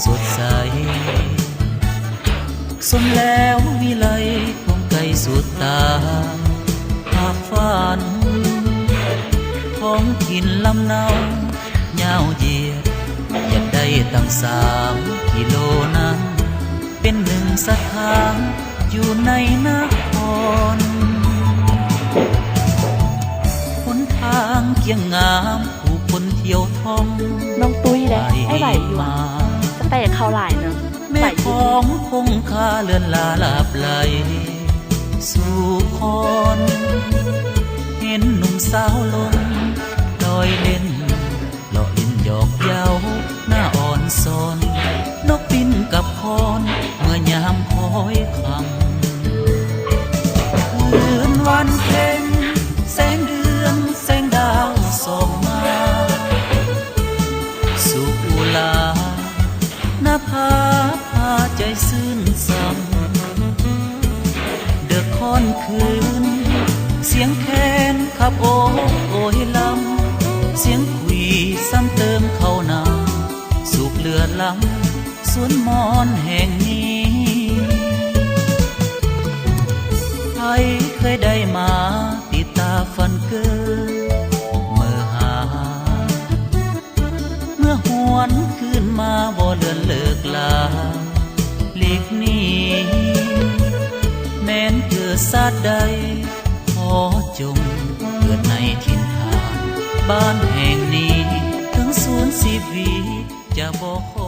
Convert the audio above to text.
สดใสสมแล้ววิไลคงไกลสุดตาหากฝันท้องถิ่นลำเนาเงาเหยียดอยากได้ตั้ง3 กิโลนั้นเป็นหนึ่งสถานอยู่ในนครหนทางเคียงงามผู้คนเที่ยวท่อง น้องตุ้ยเลยไอ้ไหวอยู่อะสเตจเขาหลายเนอะ แม่ของคงคาเลือนลาลาบไหลสู่คอนเห็นหนุ่มสาวลงลอยเล่นหล่อลิ้นหยอกเย้าหน้าอ่อนซอนนกบินกับคอนเมื่อยามพ้อยคำคืนวันเพ็ญแสงเดือนแสงดาวส่องมาสุกุลาหน้าผาพาใจซื่นซ้ำเดือคอนคืนเสียงแคนขับโอยลำเสียงคุยซ้ำเติมเข้านาสุกเลือดล้ำสวนมอนแห่งนี้ใครเคยได้มาติดตาฟันเกอเมื่อหาเมื่อหวนคืนมาบ่เลือนเลิกลาหลีกหนีแม้นเกิดศาสตร์ใดขอจงเกิดในถิ่นฐานบ้านแห่งนี้ถึง0 ชีวิตจะบ่ขอ